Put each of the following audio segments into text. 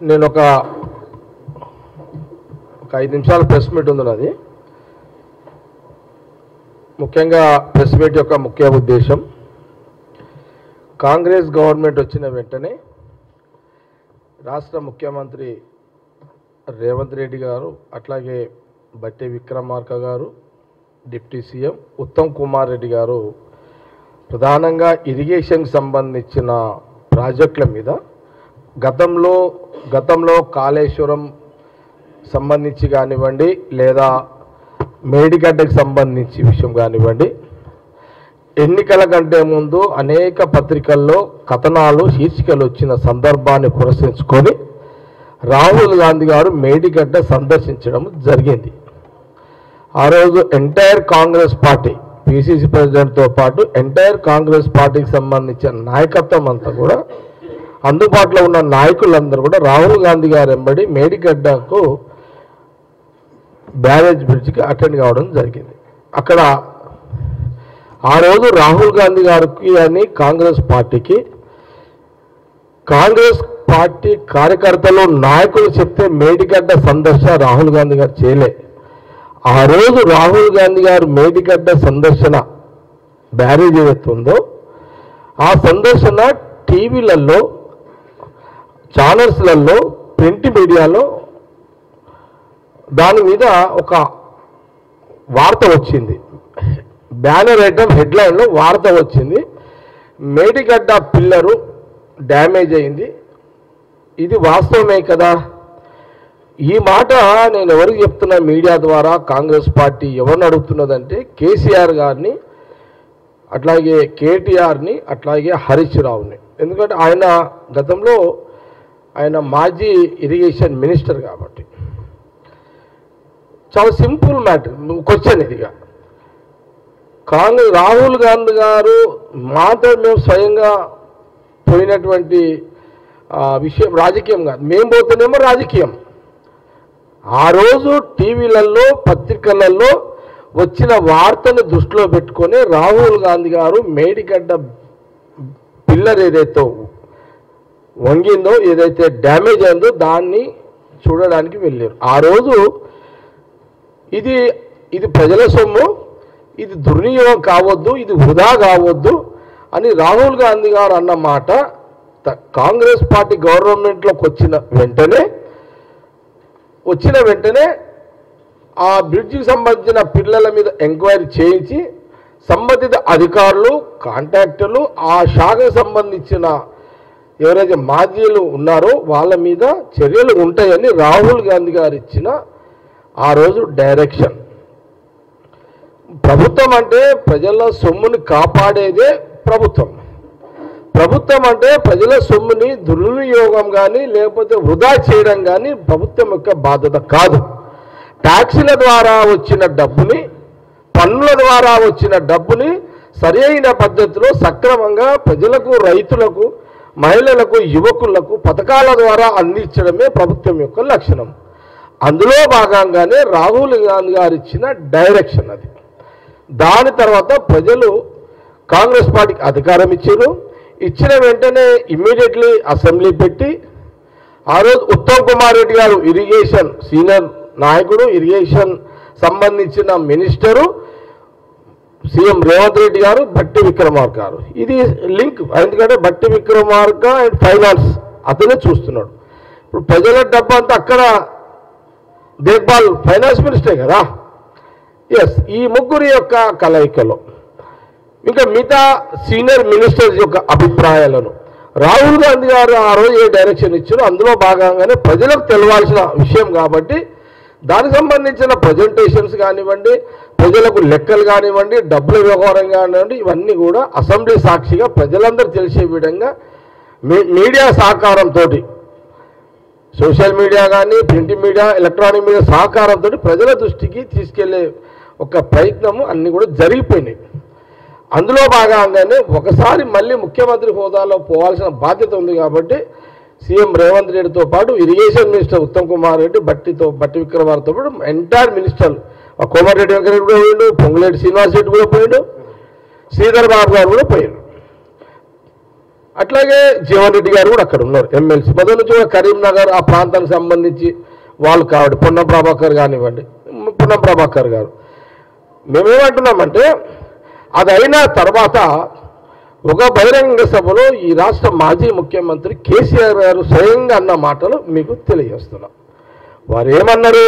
నేను ఒక 5 నిమిషాల ప్రెస్ మీట్ ఉంది నాది. ముఖ్యంగా ప్రెస్ మీట్ యొక్క ముఖ్య ఉద్దేశం, కాంగ్రెస్ గవర్నమెంట్ వచ్చిన వెంటనే రాష్ట్ర ముఖ్యమంత్రి రేవంత్ రెడ్డి గారు, అట్లాగే బట్టి విక్రమార్క గారు, డిప్యూటీ సీఎం ఉత్తమ్ కుమార్ రెడ్డి గారు ప్రధానంగా ఇరిగేషన్కి సంబంధించిన ప్రాజెక్టుల మీద గతంలో కాళేశ్వరం సంబంధించి కానివ్వండి, లేదా మేడిగడ్డకు సంబంధించి విషయం కానివ్వండి, ఎన్నికల కంటే ముందు అనేక పత్రికల్లో కథనాలు శీర్షికలు వచ్చిన సందర్భాన్ని పురస్కరించుకొని రాహుల్ గాంధీ గారు మేడిగడ్డ సందర్శించడం జరిగింది. ఆ రోజు ఎంటైర్ కాంగ్రెస్ పార్టీ, పిసిసి ప్రెసిడెంట్తో పాటు ఎంటైర్ కాంగ్రెస్ పార్టీకి సంబంధించిన నాయకత్వం అంతా కూడా, అందుబాటులో ఉన్న నాయకులందరూ కూడా రాహుల్ గాంధీ గారు వెంబడి మేడిగడ్డకు బ్యారేజ్ బ్రిడ్జ్కి అటెండ్ కావడం జరిగింది. అక్కడ ఆ రోజు రాహుల్ గాంధీ గారికి అని కాంగ్రెస్ పార్టీకి, కాంగ్రెస్ పార్టీ కార్యకర్తలు నాయకులు చెప్తే మేడిగడ్డ సందర్శన రాహుల్ గాంధీ గారు చేయలే. ఆ రోజు రాహుల్ గాంధీ గారు మేడిగడ్డ సందర్శన బ్యారేజ్ ఏదైతుందో ఆ సందర్శన టీవీలలో, ఛానల్స్లలో, ప్రింట్ మీడియాలో దాని మీద ఒక వార్త వచ్చింది. బ్యానర్ ఐటమ్ హెడ్లైన్లో వార్త వచ్చింది, మేడిగడ్డ పిల్లరు డ్యామేజ్ అయింది. ఇది వాస్తవమే కదా. ఈ మాట నేను ఎవరికి చెప్తున్నా, మీడియా ద్వారా కాంగ్రెస్ పార్టీ ఎవరిని అడుగుతున్నదంటే కేసీఆర్ గారిని, అట్లాగే కేటీఆర్ని, అట్లాగే హరీష్ రావుని. ఎందుకంటే ఆయన గతంలో ఆయన మాజీ ఇరిగేషన్ మినిస్టర్ కాబట్టి. చాలా సింపుల్ మ్యాటర్, క్వశ్చన్ ఇదిగా. రాహుల్ గాంధీ గారు మాతో మేము స్వయంగా పోయినటువంటి విషయం రాజకీయం కాదు, మేము పోతేనేమో రాజకీయం. ఆ రోజు టీవీలలో, పత్రికలలో వచ్చిన వార్తను దృష్టిలో పెట్టుకొని రాహుల్ గాంధీ గారు మేడిగడ్డ పిల్లర్ ఏదైతే వంగిందో, ఏదైతే డ్యామేజ్ అయిందో దాన్ని చూడడానికి వెళ్ళారు. ఆ రోజు ఇది ప్రజల సొమ్ము, ఇది దుర్వినియోగం కావద్దు, ఇది వృధా కావద్దు అని రాహుల్ గాంధీ గారు అన్న మాట కాంగ్రెస్ పార్టీ గవర్నమెంట్లోకి వచ్చిన వెంటనే ఆ బ్రిడ్జికి సంబంధించిన పిల్లల మీద ఎంక్వైరీ చేయించి సంబంధిత అధికారులు, కాంట్రాక్టర్లు, ఆ శాఖకు సంబంధించిన ఎవరైతే మాజీలు ఉన్నారో వాళ్ళ మీద చర్యలు ఉంటాయని రాహుల్ గాంధీ గారు ఇచ్చిన ఆ రోజు డైరెక్షన్. ప్రభుత్వం అంటే ప్రజల సొమ్ముని కాపాడేదే ప్రభుత్వం. ప్రభుత్వం అంటే ప్రజల సొమ్ముని దుర్వినియోగం కానీ లేకపోతే వృధా చేయడం కానీ ప్రభుత్వం యొక్క బాధ్యత కాదు. ట్యాక్సీల ద్వారా వచ్చిన డబ్బుని, పన్నుల ద్వారా వచ్చిన డబ్బుని సరైన పద్ధతిలో సక్రమంగా ప్రజలకు, రైతులకు, మహిళలకు, యువకులకు పథకాల ద్వారా అందించడమే ప్రభుత్వం యొక్క లక్షణం. అందులో భాగంగానే రాహుల్ గాంధీ గారు ఇచ్చిన డైరెక్షన్ అది. దాని తర్వాత ప్రజలు కాంగ్రెస్ పార్టీకి అధికారం ఇచ్చిన వెంటనే ఇమ్మీడియట్లీ అసెంబ్లీ పెట్టి, ఆ రోజు ఉత్తమ్ కుమార్ రెడ్డి గారు ఇరిగేషన్ సీనియర్ నాయకుడు, ఇరిగేషన్ సంబంధించిన మినిస్టరు, సీఎం రేవంత్ రెడ్డి గారు, బట్టి విక్రమార్క గారు. ఇది లింక్, ఎందుకంటే బట్టి విక్రమార్క అండ్ ఫైనాన్స్ అతనే చూస్తున్నాడు. ఇప్పుడు ప్రజల డబ్బు అంతా అక్కడ దేఖ్బాల్ ఫైనాన్స్ మినిస్టరే కదా. ఎస్, ఈ ముగ్గురి యొక్క కలయికలో ఇంకా మిగతా సీనియర్ మినిస్టర్స్ యొక్క అభిప్రాయాలను రాహుల్ గాంధీ గారు ఆ రోజు ఏ డైరెక్షన్ ఇచ్చారో అందులో భాగంగానే ప్రజలకు తెలవాల్సిన విషయం కాబట్టి దానికి సంబంధించిన ప్రజెంటేషన్స్ కానివ్వండి, ప్రజలకు లెక్కలు కానివ్వండి, డబ్బుల వ్యవహారం కానివ్వండి, ఇవన్నీ కూడా అసెంబ్లీ సాక్షిగా ప్రజలందరూ తెలిసే విధంగా మీడియా సహకారంతో, సోషల్ మీడియా కానీ, ప్రింట్ మీడియా, ఎలక్ట్రానిక్ మీడియా సహకారంతో ప్రజల దృష్టికి తీసుకెళ్లే ఒక ప్రయత్నము అన్నీ కూడా జరిగిపోయినాయి. అందులో భాగంగానే ఒకసారి మళ్ళీ ముఖ్యమంత్రి హోదాలో పోవాల్సిన బాధ్యత ఉంది కాబట్టి సీఎం రేవంత్ రెడ్డితో పాటు ఇరిగేషన్ మినిస్టర్ ఉత్తమ్ కుమార్ రెడ్డి, బట్టి విక్రమార్కతో పాటు ఎంటైర్ మినిస్టర్లు, కోమారెడ్డి వెంకరెడ్డి కూడా పోయిండు, పొంగులేటి శ్రీనివాస్ రెడ్డి కూడా పోయిండు, శ్రీధర్ బాబు గారు కూడా పోయారు. అట్లాగే జీవన్ రెడ్డి గారు కూడా అక్కడ ఉన్నారు, ఎమ్మెల్సీ మొదటి నుంచి కూడా కరీంనగర్ ఆ ప్రాంతానికి సంబంధించి వాళ్ళు కాబట్టి పొన్నం ప్రభాకర్ కానివ్వండి, పొన్నం ప్రభాకర్ గారు. మేమేమంటున్నామంటే అది అయిన తర్వాత ఒక బహిరంగ సభలో ఈ రాష్ట్ర మాజీ ముఖ్యమంత్రి కేసీఆర్ గారు స్వయంగా అన్న మాటలు మీకు తెలియజేస్తున్నాం. వారు ఏమన్నారు,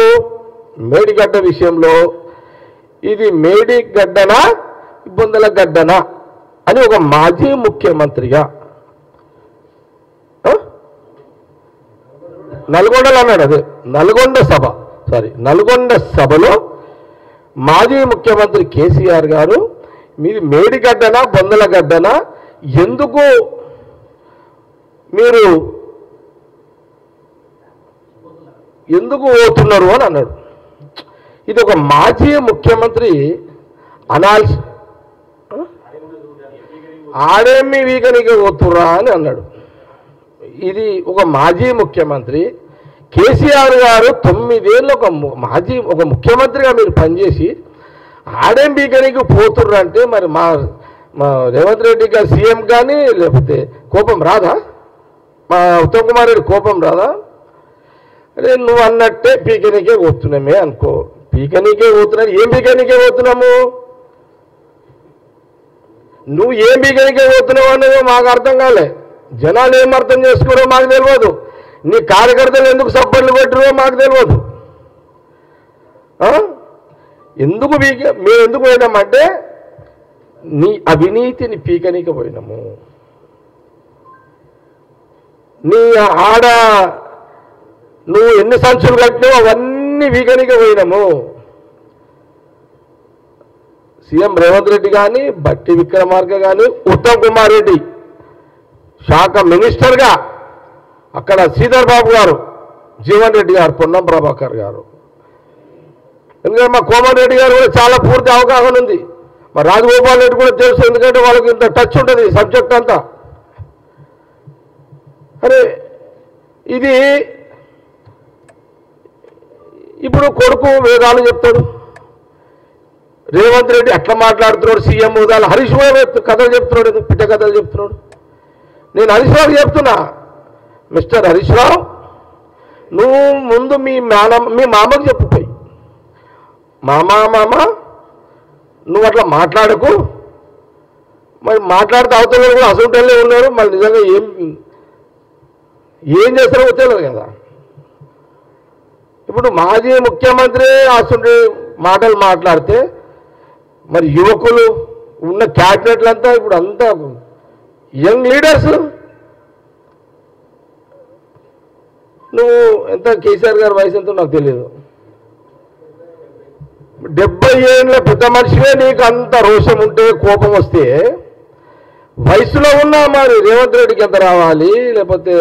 మేడిగడ్డ విషయంలో ఇది మేడిగడ్డనా బొందల గడ్డనా అని ఒక మాజీ ముఖ్యమంత్రిగా నల్గొండలో అన్నాడు. అదే నల్గొండ సభలో మాజీ ముఖ్యమంత్రి కేసీఆర్ గారు మీది మేడిగడ్డనా బొందల గడ్డనా, ఎందుకు మీరు పోతున్నారు అని అన్నాడు. ఇది ఒక మాజీ ముఖ్యమంత్రి అనాల్సి ఆడేమి వీకనికి పోతుర్రా అని అన్నాడు. ఇది ఒక మాజీ ముఖ్యమంత్రి కేసీఆర్ గారు 9 ఏళ్ళు ఒక ముఖ్యమంత్రిగా మీరు పనిచేసి ఆడేం వీకనికి పోతుర్రా అంటే మరి మా రేవంత్ రెడ్డి గారు సీఎం కానీ లేకపోతే కోపం రాదా? మా ఉత్తమ్ కుమార్ రెడ్డి కోపం రాదా? అరే నువ్వు అన్నట్టే పీకనికే పోతున్నామే అనుకో, పీకనికే పోతున్నావు. ఏం పీకనికే పోతున్నాము? నువ్వు ఏం పీకనికే పోతున్నావు అనేది మాకు అర్థం కాలే. జనాలు ఏం అర్థం చేసుకున్నారో మాకు తెలియదు. నీ కార్యకర్తలు ఎందుకు సబ్బర్లు కొట్టిరో మాకు తెలియదు. మేము ఎందుకు పోయినామంటే నీ అవినీతిని పీకనీకి పోయినాము. నీ ఆడ నువ్వు ఎన్ని సంచులు కట్టినావు అవన్నీ వీకనీకి పోయినాము. సీఎం రేవంత్ రెడ్డి కానీ, బట్టి విక్రమార్క కానీ, ఉత్తమ్ కుమార్ రెడ్డి శాఖ మినిస్టర్గా అక్కడ శ్రీధర్ బాబు గారు, జీవన్ రెడ్డి గారు, పొన్నం ప్రభాకర్ గారు. ఎందుకంటే మా కోమన్ రెడ్డి గారు కూడా చాలా పూర్తి అవగాహన ఉంది. మా రాజగోపాల్ రెడ్డి కూడా తెలుసు, ఎందుకంటే వాళ్ళకి ఇంత టచ్ ఉంటుంది సబ్జెక్ట్ అంతా. అరే ఇది ఇప్పుడు కొడుకు వేదాలు చెప్తాడు, రేవంత్ రెడ్డి అట్లా మాట్లాడుతున్నాడు, సీఎం హోదాలు. హరీష్ రావు కథలు చెప్తున్నాడు, పిట్ట కథలు చెప్తున్నాడు. నేను హరీష్ రావు చెప్తున్నా, మిస్టర్ హరీష్ రావు నువ్వు ముందు మీ మామకు చెప్పుపోయి, మామ నువ్వు అట్లా మాట్లాడకు. మరి మాట్లాడితే అవతల కూడా అసలుటల్లే ఉన్నారు. మరి నిజంగా ఏం చేస్తారో తెలియదు కదా. ఇప్పుడు మాజీ ముఖ్యమంత్రి అసలు మాటలు మాట్లాడితే మరి యువకులు ఉన్న క్యాబినెట్లంతా ఇప్పుడు అంతా యంగ్ లీడర్స్. నువ్వు ఎంత కేసీఆర్ గారి వయసు ఎంతో నాకు తెలియదు. 70 ఏళ్ళ పెద్ద మనిషివే నీకు అంత రోషం ఉంటే, కోపం వస్తే వయసులో ఉన్నా మరి రేవంత్ రెడ్డికి ఎంత రావాలి, లేకపోతే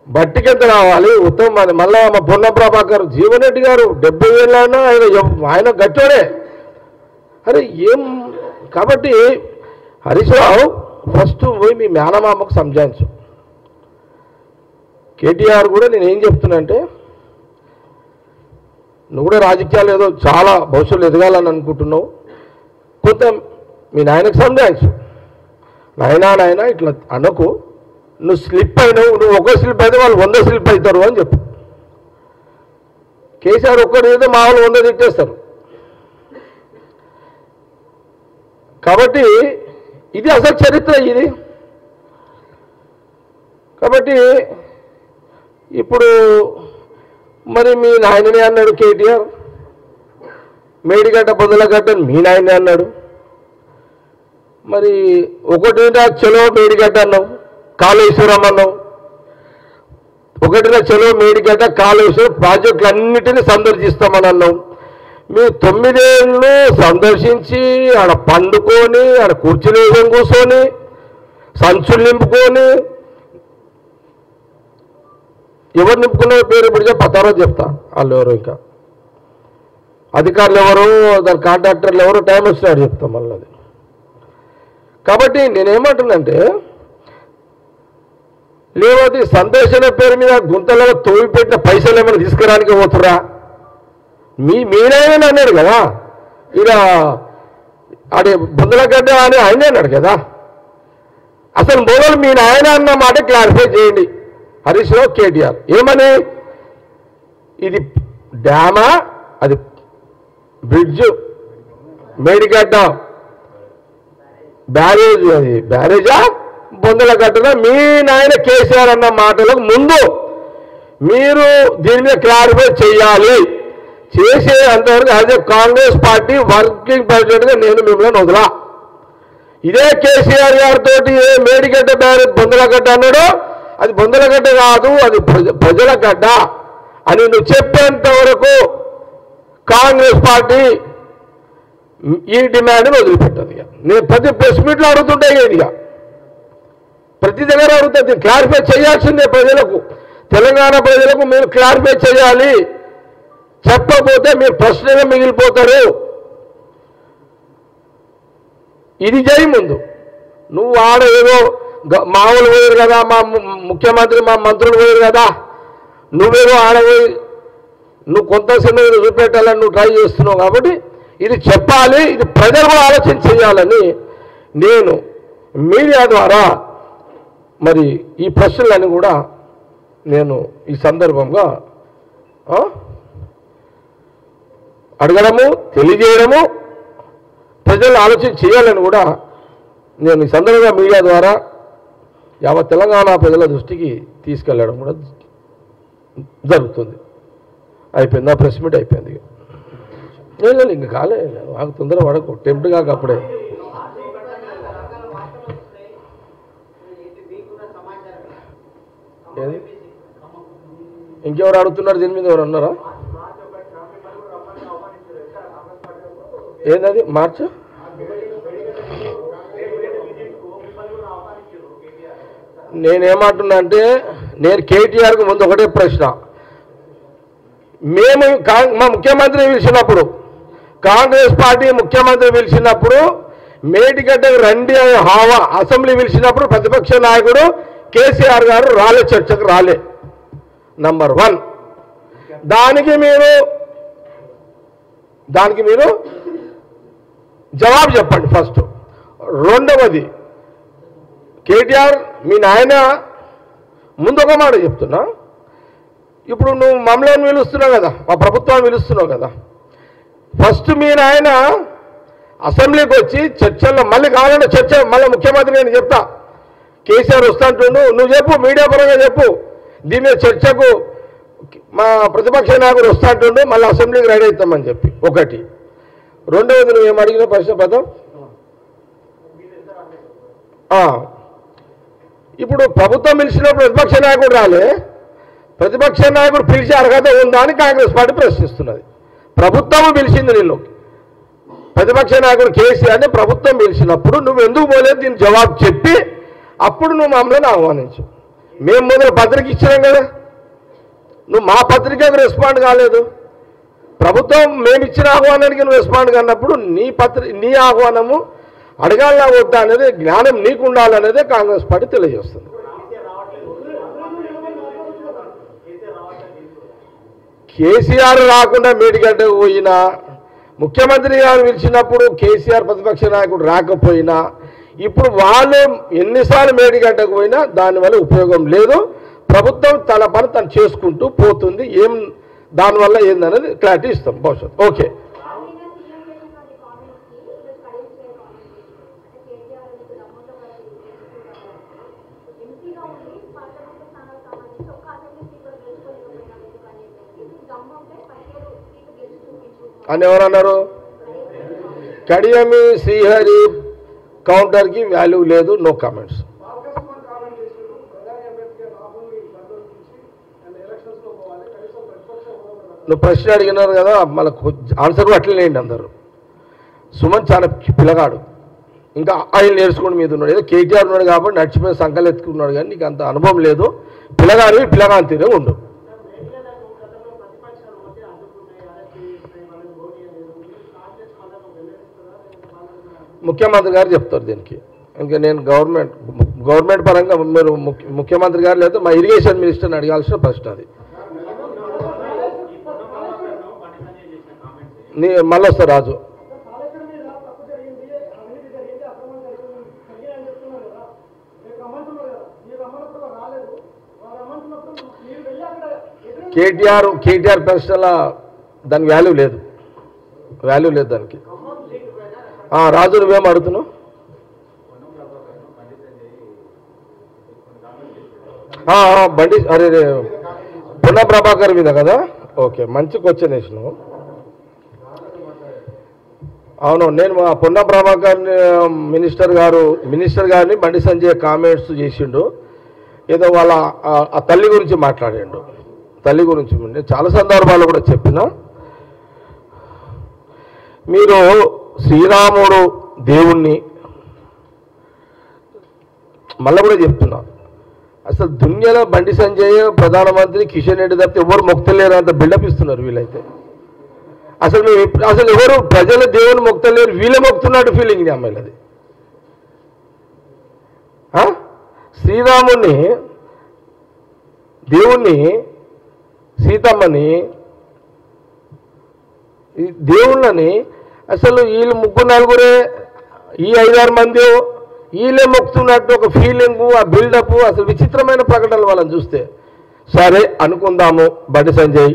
బట్టికి ఎంత రావాలి, ఉత్తమ్ మళ్ళా మా పొన్నం ప్రభాకర్, జీవన్ రెడ్డి గారు 70 ఏళ్ళైనా ఆయన గట్టోడే. అరే ఏం కాబట్టి హరీష్ రావు ఫస్ట్ పోయి మీ మేనమామకు సంజాయించు. కేటీఆర్ కూడా నేను ఏం చెప్తున్నా అంటే, నువ్వు కూడా రాజకీయాలు ఏదో చాలా భవిష్యత్తులో ఎదగాలని అనుకుంటున్నావు, కొంత మీ నాయనకు సంజాయించు. నాయనా ఇట్లా అనకు, నువ్వు స్లిప్ అయినావు, నువ్వు ఒక స్లిప్ అయితే వాళ్ళు 100 స్లిప్ అవుతారు అని చెప్పు. కేసీఆర్ ఒక్కడు ఏదో మా వాళ్ళు 100 తిట్టేస్తారు. కాబట్టి ఇది అసలు చరిత్ర ఇది. కాబట్టి ఇప్పుడు మరి మీ నాయననే అన్నాడు కేటీఆర్, మేడిగడ్డ బొందలగడ్డ మీ నాయనే అన్నాడు. మరి ఒకటిన చలో మేడిగడ్డ అన్నావు, కాళేశ్వరం అన్నావు. ఒకటిన చలో మేడిగడ్డ కాళేశ్వరం ప్రాజెక్టులన్నిటినీ సందర్శిస్తామని అన్నావు. మీరు 9 ఏళ్ళు సందర్శించి ఆడ పండుకొని, ఆడ కుర్చీలు వేసుకొని కూర్చొని, సంచులు నింపుకొని, ఎవరు నింపుకున్న పేరు ఇప్పుడు తర్వాత చెప్తా. వాళ్ళు ఎవరు, ఇంకా అధికారులు ఎవరు, దాని కాంట్రాక్టర్లు ఎవరు, టైం వచ్చినాడు చెప్తాం మళ్ళీ అది. కాబట్టి నేనేమంటున్నంటే, లేకపోతే సందర్శన పేరు మీద గుంతలో తోవిపెట్టిన పైసలు ఏమైనా తీసుకురానికి పోతురా? మీరైనా అన్నాడు కదా, ఇలా ఆడే బొందలగడ్డ అని ఆయనే అన్నాడు కదా. అసలు మొదలు మీ నాయన అన్న మాట క్లారిఫై చేయండి హరీష్ రావు కేటీఆర్ ఏమని ఇది డ్యామా అది బ్రిడ్జ్ మేడిగడ్డ బ్యారేజ్ అది బ్యారేజా బొందలగడ్డన మీ నాయన కేసీఆర్ అన్న మాటలకు ముందు మీరు దీని మీద క్లారిఫై చేయాలి చేసే అంతవరకు as a Congress party working ప్రెసిడెంట్గా నేను మిమ్మల్ని వదలా ఇదే కేసీఆర్ గారితో ఏ మేడిగడ్డ బ్యారేజ్ బొందలగడ్డ అన్నాడో అది బొందలగడ్డ కాదు అది ప్రజల గడ్డ అని నువ్వు చెప్పేంత వరకు కాంగ్రెస్ పార్టీ ఈ డిమాండ్ని వదిలిపెట్టదు ఇక నేను ప్రతి ప్రెస్ మీట్లో అడుగుతుంటాయి ఇక ప్రతి దగ్గర అడుగుతుంది క్లారిఫై చేయాల్సిందే ప్రజలకు తెలంగాణ ప్రజలకు మీరు క్లారిఫై చేయాలి చెప్పకపోతే మీరు ప్రశ్నగా మిగిలిపోతారు ఇది చేయి ముందు నువ్వు ఆడ ఏదో మామూలు పోయారు కదా మా ముఖ్యమంత్రి మా మంత్రులు పోయారు కదా నువ్వేదో ఆడపోయి నువ్వు కొంత సినిమా చూపెట్టాలని నువ్వు ట్రై చేస్తున్నావు కాబట్టి ఇది చెప్పాలి ఇది ప్రజలు ఆలోచన చేయాలని నేను మీడియా ద్వారా మరి ఈ ప్రశ్నలన్నీ కూడా నేను ఈ సందర్భంగా అడగడము తెలియజేయడము ప్రజలు ఆలోచన చేయాలని కూడా నేను ఈ సందర్భంగా మీడియా ద్వారా యావత్ తెలంగాణ ప్రజల దృష్టికి తీసుకెళ్ళడం కూడా జరుగుతుంది అయిపోయింది ఆ ప్రెస్ మీట్ అయిపోయింది లేదు ఇంకా కాలే నాకు తొందర పడకు టెంప్ట్ కాక అప్పుడే ఇంకెవరు అడుగుతున్నారు దీని మీద ఎవరు అన్నారా ఏంటది మార్చు నేనేమంటున్నా అంటే నేను కేటీఆర్కి ముందు ఒకటే ప్రశ్న మేము మా ముఖ్యమంత్రి పిలిచినప్పుడు కాంగ్రెస్ పార్టీ ముఖ్యమంత్రి పిలిచినప్పుడు మేడిగడ్డకు రండి అనే హావా అసెంబ్లీ పిలిచినప్పుడు ప్రతిపక్ష నాయకుడు కేసీఆర్ గారు రాలే చర్చకు రాలే నంబర్ 1 దానికి మీరు జవాబు చెప్పండి ఫస్ట్ రెండవది కేటీఆర్ మీ నాయన ముందు ఒక మాట చెప్తున్నా ఇప్పుడు నువ్వు మమ్మల్ని పిలుస్తున్నావు కదా మా ప్రభుత్వాన్ని పిలుస్తున్నావు కదా ఫస్ట్ మీ నాయన అసెంబ్లీకి వచ్చి చర్చల్లో మళ్ళీ కావాలంటే చర్చ మళ్ళీ ముఖ్యమంత్రి నేను చెప్తా కేసీఆర్ వస్తుంటుండు నువ్వు చెప్పు మీడియా పరంగా చెప్పు దీని మీద చర్చకు మా ప్రతిపక్ష నాయకుడు వస్తుంటుండు మళ్ళీ అసెంబ్లీకి రెడీ అవుతామని చెప్పి ఒకటి రెండవది నువ్వు ఏం అడిగిన ప్రశ్న పదం ఇప్పుడు ప్రభుత్వం పిలిచినప్పుడు ప్రతిపక్ష నాయకుడు రాలే ప్రతిపక్ష నాయకుడు పిలిచే అర్హత ఉందా అని కాంగ్రెస్ పార్టీ ప్రశ్నిస్తున్నది ప్రభుత్వం పిలిచింది నిన్ను ప్రతిపక్ష నాయకుడు కేసీఆర్ని ప్రభుత్వం పిలిచినప్పుడు నువ్వు ఎందుకు పోలేదు దీనికి జవాబు చెప్పి అప్పుడు నువ్వు మమ్మల్ని ఆహ్వానించు మేము మొదలు పత్రిక ఇచ్చినాం కదా నువ్వు మా పత్రికకు రెస్పాండ్ కాలేదు ప్రభుత్వం మేము ఇచ్చిన ఆహ్వానానికి నువ్వు రెస్పాండ్ కానప్పుడు నీ ఆహ్వానము అడగాలనా వద్దా అనేది జ్ఞానం నీకు ఉండాలనేదే కాంగ్రెస్ పార్టీ తెలియజేస్తుంది కేసీఆర్ రాకుండా మేడిగడ్డకు పోయినా ముఖ్యమంత్రి గారు పిలిచినప్పుడు కేసీఆర్ ప్రతిపక్ష నాయకుడు రాకపోయినా ఇప్పుడు వాళ్ళు ఎన్నిసార్లు మేడిగడ్డకు పోయినా దానివల్ల ఉపయోగం లేదు ప్రభుత్వం తన పని తను చేసుకుంటూ పోతుంది ఏం దానివల్ల ఏందనేది క్లారిటీ ఇస్తాం భవిష్యత్తు ఓకే అని ఎవరన్నారు కడియమి శ్రీహరి కౌంటర్కి వాల్యూ లేదు నో కామెంట్స్ నువ్వు ప్రశ్న అడిగినారు కదా మళ్ళీ ఆన్సర్ కూడా అట్లనేయండి అందరు సుమన్ చాలా పిల్లగాడు ఇంకా ఆయన నేర్చుకోండి మీద ఉన్నాడు ఏదో కేటీఆర్ ఉన్నాడు కాబట్టి నడిచిపోయి సంకలు ఎత్తుకున్నాడు కానీ నీకు అంత అనుభవం లేదు పిల్లగాడు పిల్లగాని తీరే ఉండు ముఖ్యమంత్రి గారు చెప్తారు దీనికి ఇంకా నేను గవర్నమెంట్ పరంగా మీరు ముఖ్యమంత్రి గారు లేదా మా ఇరిగేషన్ మినిస్టర్ని అడగాల్సిన ప్రశ్న అది మళ్ళీ వస్తా రాజు కేటీఆర్ పెన్షన్ల దానికి వాల్యూ లేదు దానికి. రాజు నువ్వేం అడుగుతున్నావు? బండి అరే పొన్నం ప్రభాకర్ మీద కదా. ఓకే, మంచి క్వశ్చన్ వేసినావు. అవును, నేను మా పొన్నం ప్రభాకర్ మినిస్టర్ గారిని బండి సంజయ్ కామెంట్స్ చేసిండు. ఏదో వాళ్ళ ఆ తల్లి గురించి మాట్లాడిండు. తల్లి గురించి నేను చాలా సందర్భాల్లో కూడా చెప్పిన, మీరు శ్రీరాముడు దేవుణ్ణి మళ్ళీ కూడా చెప్తున్నా, అసలు దునియాలో బండి సంజయ్ ప్రధానమంత్రి కిషన్ రెడ్డి తప్పితే ఎవరు మొక్తలేరు అంత బిల్డప్ ఇస్తున్నారు వీళ్ళైతే. అసలు ఎవరు ప్రజలు దేవుని మొక్తలేరు, వీళ్ళే మొక్తున్నట్టు ఫీలింగ్ అమ్మాయిలది. శ్రీరాముని దేవుణ్ణి సీతమ్మని దేవుళ్ళని అసలు వీళ్ళు ముగ్గురు నలుగురే ఈ 5-6 మంది వీళ్ళే మొక్కుతున్నట్టు ఒక ఫీలింగు, ఆ బిల్డప్, అసలు విచిత్రమైన ప్రకటనలు వాళ్ళని చూస్తే. సరే అనుకుందాము, బండి సంజయ్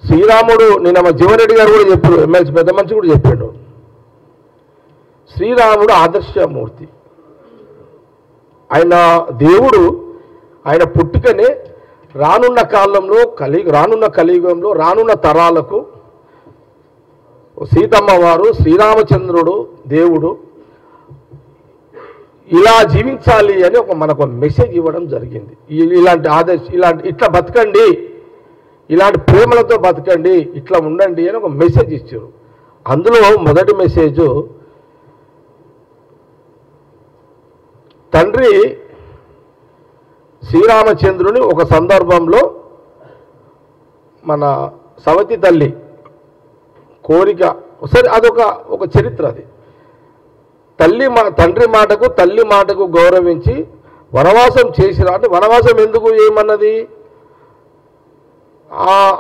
శ్రీరాముడు, నిన్న మా జీవన్ రెడ్డి గారు కూడా చెప్పారు, ఎమ్మెల్సీ పెద్ద మనిషి కూడా చెప్పాడు, శ్రీరాముడు ఆదర్శమూర్తి. ఆయన దేవుడు, ఆయన పుట్టుకనే రానున్న కాలంలో రానున్న కలియుగంలో రానున్న తరాలకు సీతమ్మ వారు, శ్రీరామచంద్రుడు దేవుడు ఇలా జీవించాలి అని మనకు మెసేజ్ ఇవ్వడం జరిగింది. ఇట్లా బతకండి, ఇలాంటి ప్రేమలతో బతకండి, ఇట్లా ఉండండి అని ఒక మెసేజ్ ఇచ్చారు. అందులో మొదటి మెసేజ్, తండ్రి శ్రీరామచంద్రుని ఒక సందర్భంలో మన సవతి తల్లి కోరిక, సరే అదొక చరిత్ర. అది తండ్రి మాటకు తల్లి మాటకు గౌరవించి వనవాసం చేసిరా అంటే, వనవాసం ఎందుకు ఏమన్నది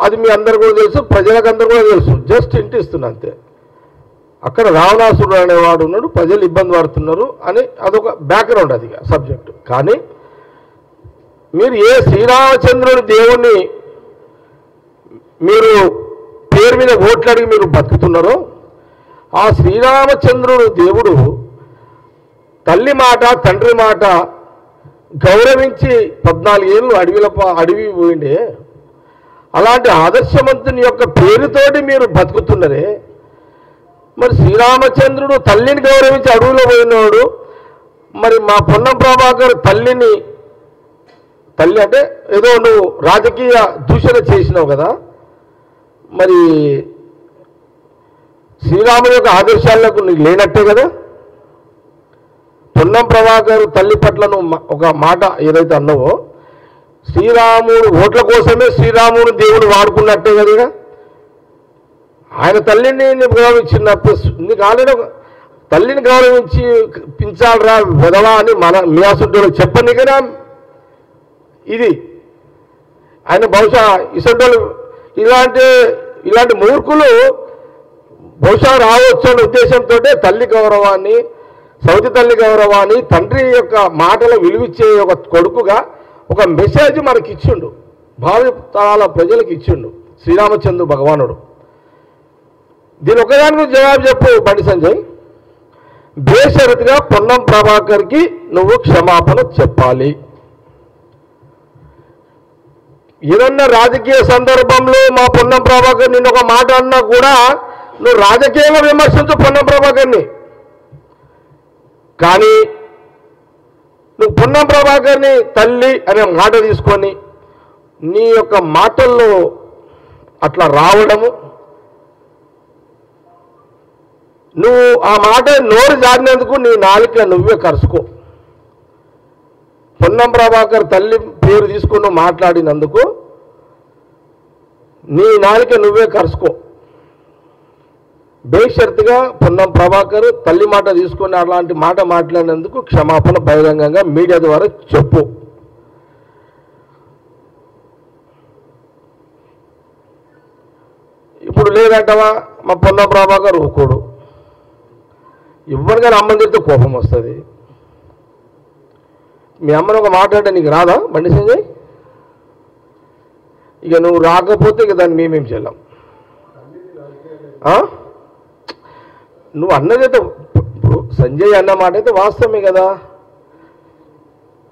అది మీ అందరు కూడా తెలుసు, ప్రజలకందరూ కూడా తెలుసు, జస్ట్ ఇంటిస్తున్నా అంతే. అక్కడ రావణాసురుడు అనేవాడు ఉన్నాడు, ప్రజలు ఇబ్బంది పడుతున్నారు అని అదొక బ్యాక్గ్రౌండ్, అది సబ్జెక్టు. కానీ మీరు ఏ శ్రీరామచంద్రుని దేవుణ్ణి మీరు పేరు మీద ఓట్లు అడిగి మీరు బతుకుతున్నారో, ఆ శ్రీరామచంద్రుడు దేవుడు తల్లి మాట తండ్రి మాట గౌరవించి 14 ఏళ్ళు అడవి పోయిండే, అలాంటి ఆదర్శవంతుని యొక్క పేరుతోటి మీరు బతుకుతున్నారే. మరి శ్రీరామచంద్రుడు తల్లిని గౌరవించి అడవిలో పోయినాడు, మరి మా పొన్నం ప్రభాకర్ తల్లి అంటే ఏదో నువ్వు రాజకీయ దూషణ చేసినావు కదా, మరి శ్రీరాముని యొక్క ఆదర్శాలకు నీకు లేనట్టే కదా. పొన్నం ప్రభాకర్ తల్లి పట్ల నువ్వు ఒక మాట ఏదైతే అన్నావో, శ్రీరాముడు ఓట్ల కోసమే శ్రీరాముడు దేవుడు వాడుకున్నట్టే కదా. ఆయన తల్లిని గౌరవించినప్పుడు నీకు ఆల్రెడీ తల్లిని గౌరవించి పించాలరా వెదవా అని మీ అసంటోళ్ళు చెప్పనికనా ఇది. ఆయన బహుశా ఇసంటోళ్ళు ఇలాంటి మూర్ఖులు బహుశా రావచ్చు అనే ఉద్దేశంతో తల్లి గౌరవాన్ని, సౌతి తల్లి గౌరవాన్ని, తండ్రి యొక్క మాటలు విలువిచ్చే ఒక కొడుకుగా ఒక మెసేజ్ మనకి ఇచ్చిండు, భావి తరాల ప్రజలకు ఇచ్చిండు శ్రీరామచంద్ర భగవానుడు. దీని ఒకదానికి జవాబు చెప్పు బండి సంజయ్. బేషరతుగా పొన్నం ప్రభాకర్కి నువ్వు క్షమాపణ చెప్పాలి. ఏదన్నా రాజకీయ సందర్భంలో మా పొన్నం ప్రభాకర్ నిన్న ఒక మాట అన్నా కూడా నువ్వు రాజకీయంగా విమర్శించు పొన్నం ప్రభాకర్ని, కానీ నువ్వు పొన్నం ప్రభాకర్ని తల్లి అనే మాట తీసుకొని నీ యొక్క మాటల్లో అట్లా రావడము, నువ్వు ఆ మాట నోరు జారినందుకు నీ నాలుక నువ్వే కరుసుకో. పొన్నం ప్రభాకర్ తల్లి పేరు తీసుకుని మాట్లాడినందుకు నీ నాలుక నువ్వే కరుసుకో. బేషరతుగా పొన్నం ప్రభాకర్ తల్లి మాట తీసుకొని అలాంటి మాట మాట్లాడినందుకు క్షమాపణ బహిరంగంగా మీడియా ద్వారా చెప్పు. ఇప్పుడు లేదంటవా మా పొన్నం ప్రభాకర్ ఊకోడు, ఎవరికైనా అమ్మని తిరిగితే కోపం వస్తుంది. మీ అమ్మని ఒక మాట అంటే నీకు రాదా బండి సంజయ్? ఇక నువ్వు రాకపోతే ఇక దాన్ని మేమేం చేయలేం. నువ్వు అన్నదైతే ఇప్పుడు సంజయ్ అన్న మాట అయితే వాస్తవమే కదా.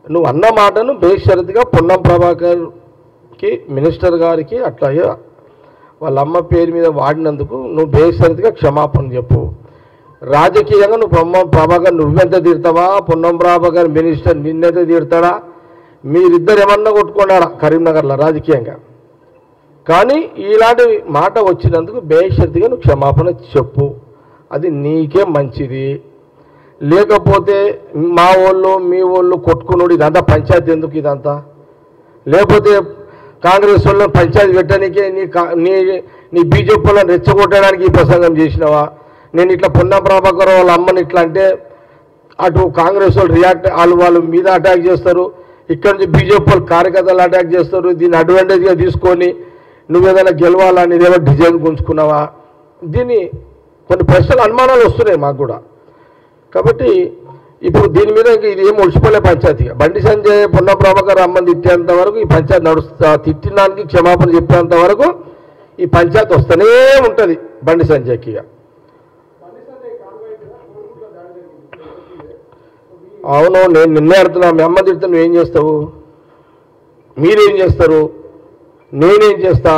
నువ్వు అన్న మాటను బేషరతుగా పొన్నం ప్రభాకర్కి మినిస్టర్ గారికి అట్లాగే వాళ్ళ అమ్మ పేరు మీద వాడినందుకు నువ్వు బేషరతుగా క్షమాపణ చెప్పు. రాజకీయంగా నువ్వు పొన్నం ప్రభాకర్ నువ్వెంత తీరుతావా, పొన్నం ప్రభాకర్ మినిస్టర్ నిన్నెంత తీరుతాడా, మీరిద్దరు ఏమన్నా కొట్టుకున్నారా కరీంనగర్లో రాజకీయంగా. కానీ ఇలాంటి మాట వచ్చినందుకు బేషరతుగా నువ్వు క్షమాపణ చెప్పు, అది నీకే మంచిది. లేకపోతే మా వాళ్ళు మీ వాళ్ళు కొట్టుకున్నాడు ఇదంతా పంచాయతీ ఎందుకు ఇదంతా, లేకపోతే కాంగ్రెస్ వాళ్ళని పంచాయతీ పెట్టడానికే నీ బీజేపీ వాళ్ళని రెచ్చగొట్టడానికి ఈ ప్రసంగం చేసినావా. నేను ఇట్లా పొన్నం ప్రభాకర్ వాళ్ళ అమ్మని ఇట్లా అంటే అటు కాంగ్రెస్ వాళ్ళు వాళ్ళు మీద అటాక్ చేస్తారు, ఇక్కడ నుంచి బీజేపీ వాళ్ళు కార్యకర్తలు అటాక్ చేస్తారు. దీన్ని అడ్వాంటేజ్గా తీసుకొని నువ్వేదైనా గెలవాలని ఏదో డిజైన్ గుంజుకున్నావా. దీన్ని కొన్ని ప్రశ్నలు అనుమానాలు వస్తున్నాయి మాకు కూడా. కాబట్టి ఇప్పుడు దీని మీద ఇది ఏం ఒడిచిపోలే పంచాయతీగా. బండి సంజయ్ పొన్నం ప్రభాకర్ అమ్మని తిట్టేంత వరకు ఈ పంచాయతీ తిట్టినానికి క్షమాపణ చెప్పేంత వరకు ఈ పంచాయతీ వస్తూనే ఉంటుంది బండి సంజయ్కి. అవును, నేను నిన్నే అడుగుతున్నా, మీ అమ్మ తిడితే నువ్వేం చేస్తావు, మీరేం చేస్తారు, నేనేం చేస్తా.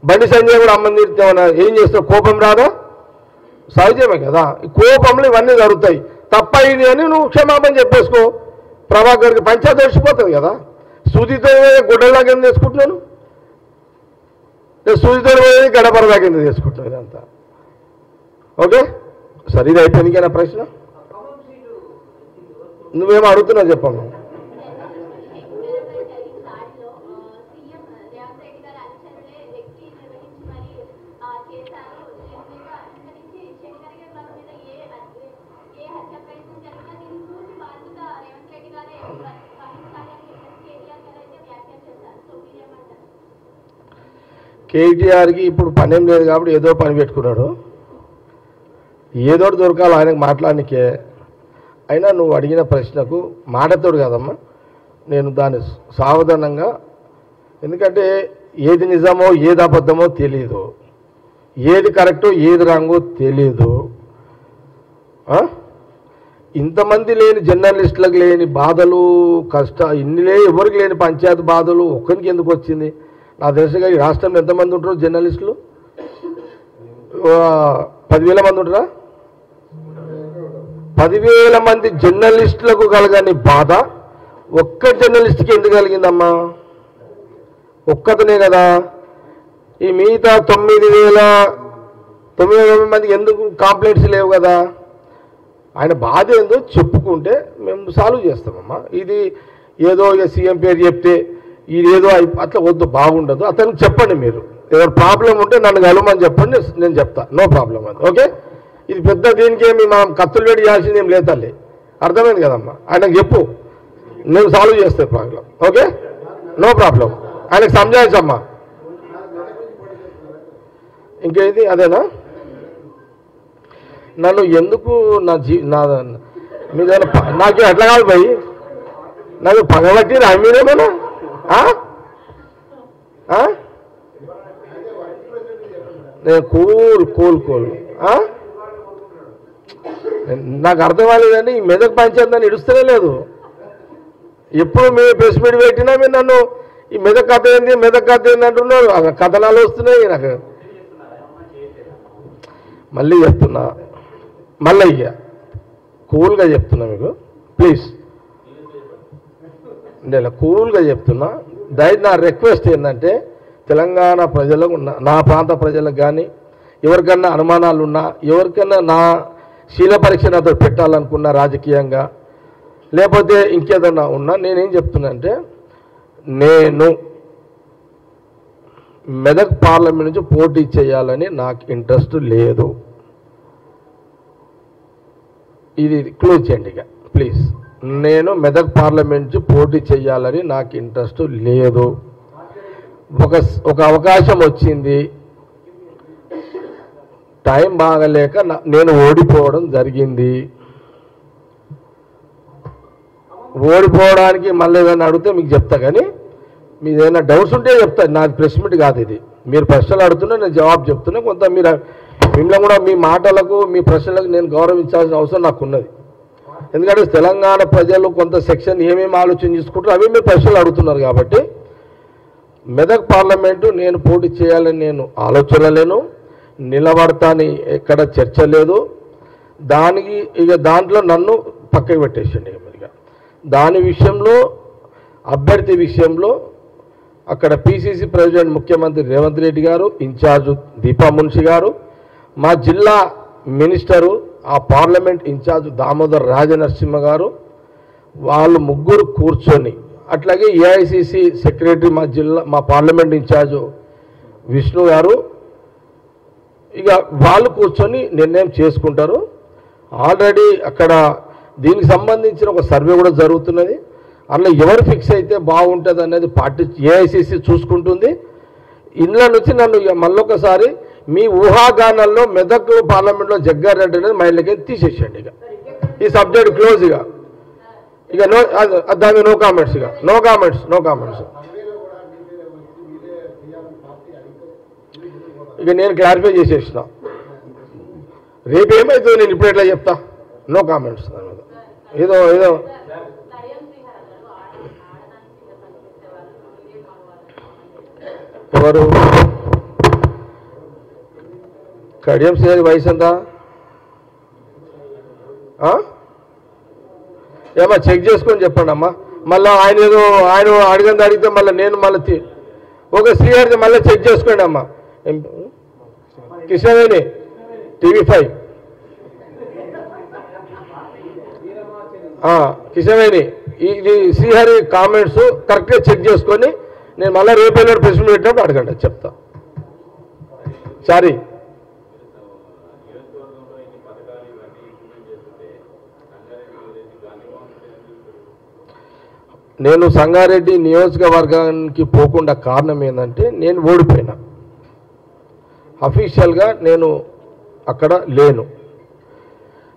బండి సంజయ్ కూడా అమ్మని తిడితే ఏం చేస్తావు, కోపం రాదా? సహజమే కదా, ఈ కోపంలో ఇవన్నీ జరుగుతాయి. తప్పైంది అని నువ్వు క్షమాపణ చెప్పేసుకో. ప్రభాకర్కి పంచాయతీ వచ్చిపోతుంది కదా. సూదితో గుడ్డలా కింద తీసుకుంటున్నాను, సూదితో పోయేది గడపరదా కింద తీసుకుంటున్నాను ఇదంతా. ఓకే సరే, ఇది అయిపోయింది నా ప్రశ్న. నువ్వేమో అడుగుతున్నావు చెప్పమ్మా. కేటీఆర్కి ఇప్పుడు పనేం లేదు కాబట్టి ఏదో పని పెట్టుకున్నాడు, ఏదో దొరకాలి ఆయనకు మాట్లాడనికే. అయినా నువ్వు అడిగిన ప్రశ్నకు మాటతోడు కదమ్మా, నేను దాన్ని సావధానంగా, ఎందుకంటే ఏది నిజమో ఏది అబద్ధమో తెలియదు, ఏది కరెక్టో ఏది రాంగో తెలియదు. ఇంతమంది లేని జర్నలిస్టులకు లేని బాధలు ఇన్ని ఎవరికి లేని పంచాయతీ బాధలు ఒక్కరికి ఎందుకు వచ్చింది? నా తెలుసుగా ఈ రాష్ట్రంలో ఎంతమంది ఉంటారు జర్నలిస్టులు? 10,000 మంది ఉంటారా? 10,000 మంది జర్నలిస్టులకు కలగని బాధ ఒక్క జర్నలిస్ట్కి ఎందుకు కలిగిందమ్మా? ఒక్కతనే కదా. ఈ మిగతా 9,900 మందికి ఎందుకు కంప్లైంట్స్ లేవు కదా? ఆయన బాధ ఏందో చెప్పుకుంటే మేము సాల్వ్ చేస్తామమ్మా. ఇది ఏదో సీఎం పేరు చెప్తే ఇదేదో అట్లా వద్దు, బాగుండదు. అతనికి చెప్పండి, మీరు ఏదైనా ప్రాబ్లం ఉంటే నన్ను కలవమని చెప్పండి, నేను చెప్తా, నో ప్రాబ్లం అది. ఓకే, ఇది పెద్ద దీనికి ఏమి మనం కత్తులు వేడి చేయాల్సింది ఏం లేదు తల్లి, అర్థమైంది కదమ్మా. ఆయనకు చెప్పు, నేను సాల్వ్ చేస్తే ప్రాబ్లం. ఓకే, నో ప్రాబ్లం, ఆయనకు సంజాయించమ్మా. ఇంకేది అదేనా? నన్ను ఎందుకు మీద నాకు ఎట్లా కాదు భయ్, నాకు పగలకి మీరేమన్నా నేను కూల్ నాకు అర్థం కాలేదండి. ఈ మెదక్ పంచాయతీ నన్ను ఇడుస్తూనే లేదు. ఎప్పుడు మీరు ప్రెస్ మీట్ పెట్టినా మీరు నన్ను ఈ మెదక్ కథ ఏంది అంటున్నారు, కథనాలు వస్తున్నాయి నాకు. మళ్ళీ చెప్తున్నా, మళ్ళీ ఇక కూల్గా చెప్తున్నా మీకు, ప్లీజ్ నేను కూల్గా చెప్తున్నా. దయచేసి నా రిక్వెస్ట్ ఏంటంటే, తెలంగాణ ప్రజలకు నా ప్రాంత ప్రజలకు కానీ ఎవరికన్నా అనుమానాలు ఉన్నా, ఎవరికన్నా నా శీల పరీక్ష నాతో పెట్టాలనుకున్నా రాజకీయంగా, లేకపోతే ఇంకేదన్నా ఉన్నా, నేనేం చెప్తున్నా అంటే, నేను మెదక్ పార్లమెంట్ నుంచి పోటీ చేయాలని నాకు ఇంట్రెస్ట్ లేదు. ఇది క్లోజ్ చేయండి ఇక ప్లీజ్. నేను మెదక్ పార్లమెంట్ నుంచి పోటీ చేయాలని నాకు ఇంట్రెస్ట్ లేదు. ఒక అవకాశం వచ్చింది, టైం బాగలేక నేను ఓడిపోవడం జరిగింది. ఓడిపోవడానికి మళ్ళీ ఏదైనా అడిగితే మీకు చెప్తా, కానీ మీ ఏదైనా డౌట్స్ ఉంటే చెప్తాను, నాది ప్రెస్ మీట్ కాదు ఇది. మీరు ప్రశ్నలు అడుగుతున్నా, నేను జవాబు చెప్తున్నా. కొంత మీరు మిమ్మల్ని కూడా మీ మాటలకు మీ ప్రశ్నలకు నేను గౌరవించాల్సిన అవసరం నాకు ఉన్నది. ఎందుకంటే తెలంగాణ ప్రజలు కొంత సెక్షన్ ఏమేమి ఆలోచన చేసుకుంటారో అవి మీరు ప్రశ్నలు అడుగుతున్నారు. కాబట్టి మెదక్ పార్లమెంటు నేను పోటీ చేయాలని నేను ఆలోచన లేను, నిలబడతాని ఎక్కడ చర్చ లేదు. దానికి ఇక దాంట్లో నన్ను పక్కకి పెట్టేసండి. ఇక దాని విషయంలో అభ్యర్థి విషయంలో అక్కడ పిసిసి ప్రెసిడెంట్ ముఖ్యమంత్రి రేవంత్ రెడ్డి గారు, ఇన్ఛార్జు దీపా మున్షి గారు, మా జిల్లా మినిస్టరు ఆ పార్లమెంట్ ఇన్ఛార్జ్ దామోదర్ రాజనరసింహ గారు, వాళ్ళు ముగ్గురు కూర్చొని, అట్లాగే ఏఐసిసి సెక్రటరీ మా పార్లమెంట్ ఇన్ఛార్జు విష్ణు గారు, ఇక వాళ్ళు కూర్చొని నిర్ణయం చేసుకుంటారు. ఆల్రెడీ అక్కడ దీనికి సంబంధించిన ఒక సర్వే కూడా జరుగుతున్నది. అందులో ఎవరు ఫిక్స్ అయితే బాగుంటుంది అనేది పార్టీ ఏఐసిసి చూసుకుంటుంది. ఇందులో నుంచి నన్ను మళ్ళొకసారి మీ ఊహాగానాల్లో మెదక్ పార్లమెంట్లో జగ్గారెడ్డి అనేది మైండ్లకి తీసేసేయండి. ఇక ఈ సబ్జెక్ట్ క్లోజ్. ఇక దాని నో కామెంట్స్. No comments. ఇక నేను క్లారిఫై చేసేసిన. రేపు ఏమవుతుందో నేను ఇప్పుడు ఎట్లా చెప్తా. No comments. ఏదో ఎవరు కడియం శ్రీహరి వయసు ఎంత? ఏమా చెక్ చేసుకొని చెప్పండి అమ్మా. మళ్ళీ ఆయన అడిగింది అడిగితే మళ్ళీ నేను ఒక శ్రీహరి మళ్ళీ చెక్ చేసుకోండి అమ్మా. కిషన్వేణి TV5 కిషన్వేణి ఇది శ్రీహరి కామెంట్స్ కరెక్ట్గా చెక్ చేసుకొని నేను మళ్ళీ రేపు ప్రెస్ మీట్ పెట్టినప్పుడు అడగండి, చెప్తా. సారీ, నేను సంగారెడ్డి నియోజకవర్గానికి పోకుండా కారణం ఏంటంటే నేను ఓడిపోయినా. అఫీషియల్గా నేను అక్కడ లేను.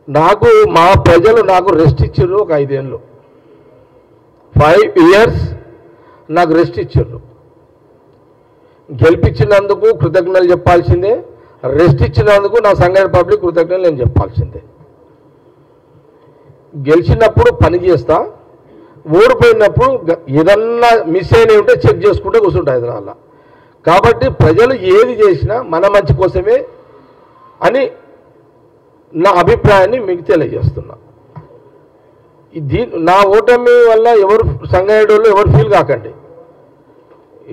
నాకు మా ప్రజలు నాకు రెస్ట్ ఇచ్చారు. ఒక 5 ఏళ్ళు 5 years నాకు రెస్ట్ ఇచ్చారు. గెలిపించినందుకు కృతజ్ఞతలు చెప్పాల్సిందే, రెస్ట్ ఇచ్చినందుకు నా సంగారెడ్డి పబ్లిక్ కృతజ్ఞతలు నేను చెప్పాల్సిందే. గెలిచినప్పుడు పని చేస్తా, ఓడిపోయినప్పుడు ఏదన్నా మిస్ అయినవి ఉంటే చెక్ చేసుకుంటే కూర్చుంటా హైదరాబాద్లో. కాబట్టి ప్రజలు ఏది చేసినా మన మంచి కోసమే అని నా అభిప్రాయాన్ని మీకు తెలియజేస్తున్నా. నా ఓటమి వల్ల ఎవరు సంగారెడ్డిలో ఎవరు ఫీల్ కాకండి.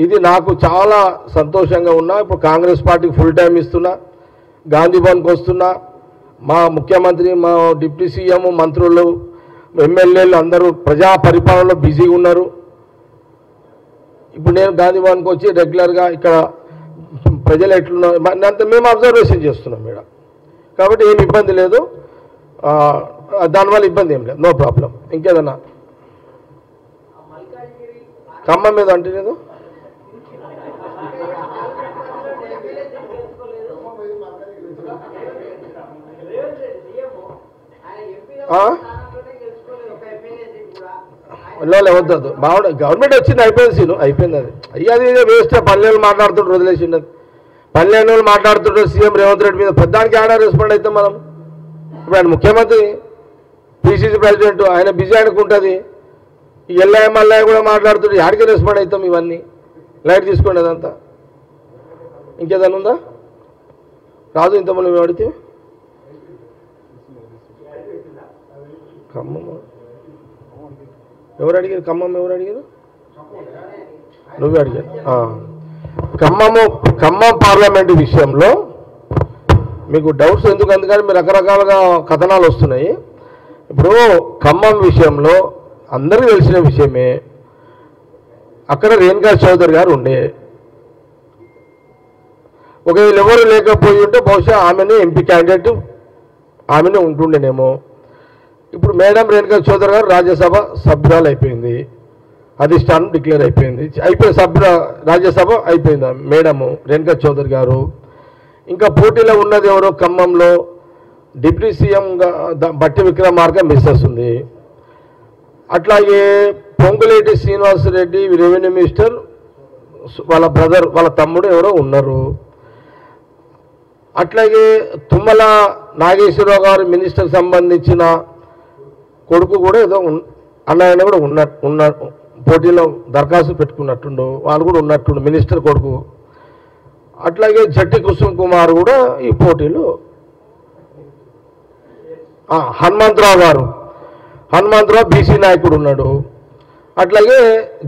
ఇది నాకు చాలా సంతోషంగా ఉన్నా. ఇప్పుడు కాంగ్రెస్ పార్టీకి ఫుల్ టైం ఇస్తున్నా, గాంధీ భవన్కి వస్తున్నా. మా ముఖ్యమంత్రి, మా డిప్యూటీ సీఎం, మంత్రులు, ఎమ్మెల్యేలు అందరూ ప్రజా పరిపాలనలో బిజీగా ఉన్నారు. ఇప్పుడు నేను గాంధీ భవన్కి వచ్చి రెగ్యులర్గా ఇక్కడ ప్రజలు ఎట్లున్నారు అంత మేము అబ్జర్వేషన్ చేస్తున్నాం మేడం. కాబట్టి ఏమి ఇబ్బంది లేదు, దానివల్ల ఇబ్బంది ఏం లేదు, నో ప్రాబ్లం. ఇంకేదన్నా ఖమ్మం మీద అంటే లేదు. వద్దదు బాగుండే గవర్నమెంట్ వచ్చింది, అయిపోయింది సీను, అయిపోయింది. అది అది వేస్ట్. పల్లెలు మాట్లాడుతుంటారు, వదిలేసింది. పల్లెలు మాట్లాడుతుంటారు సీఎం రేవంత్ రెడ్డి మీద. పెద్దానికి ఆడ రెస్పాండ్ అవుతాం మనం. ఇప్పుడు ఆయన ముఖ్యమంత్రి, పిసిసి ప్రెసిడెంట్, ఆయన బిజీ అనుకుంటుంది. ఈ ఎల్ఐఎంఎల్ఐ కూడా మాట్లాడుతుంటే ఆడికి రెస్పాండ్ అవుతాం. ఇవన్నీ లైట్ తీసుకోండి. అదంతా ఇంకేదన్నా ఉందా? రాదు ఇంతమంది మేము అడిగితే ఖమ్మం ఎవరు అడిగారు? ఖమ్మం ఎవరు అడిగారు? నువ్వే అడిగారు. ఖమ్మం పార్లమెంటు విషయంలో మీకు డౌట్స్ ఎందుకు? అందుకని మీరు రకరకాలుగా కథనాలు వస్తున్నాయి. ఇప్పుడు ఖమ్మం విషయంలో అందరికీ తెలిసిన విషయమే. అక్కడ రేణుకా చౌదరి గారు ఉండే. ఒకవేళ ఎవరు లేకపోయి ఉంటే బహుశా ఆమెనే ఎంపీ క్యాండిడేట్, ఆమెనే ఉంటుండేనేమో. ఇప్పుడు మేడం రేణుకా చౌదరి గారు రాజ్యసభ సభ్యురాలు అయిపోయింది, అధిష్టానం డిక్లేర్ అయిపోయింది, రాజ్యసభ అయిపోయింది మేడము రేణుకా చౌదరి గారు. ఇంకా పోటీలో ఉన్నది ఎవరో ఖమ్మంలో డిప్యూటీ సీఎంగా బట్టి విక్రమార్క మిస్సెస్ ఉంది. అట్లాగే పొంగులేటి శ్రీనివాసరెడ్డి రెవెన్యూ మినిస్టర్ వాళ్ళ బ్రదర్ వాళ్ళ తమ్ముడు ఎవరో ఉన్నారు. అట్లాగే తుమ్మల నాగేశ్వరరావు గారు మినిస్టర్ సంబంధించిన కొడుకు కూడా ఏదో అన్నయ్య కూడా ఉన్న పోటీలో దరఖాస్తు పెట్టుకున్నట్టుండు, వాళ్ళు కూడా ఉన్నట్టుండు మినిస్టర్ కొడుకు. అట్లాగే జట్టి కుసుమ్ కుమార్ కూడా ఈ పోటీలో, హనుమంతరావు బీసీ నాయకుడు ఉన్నాడు. అట్లాగే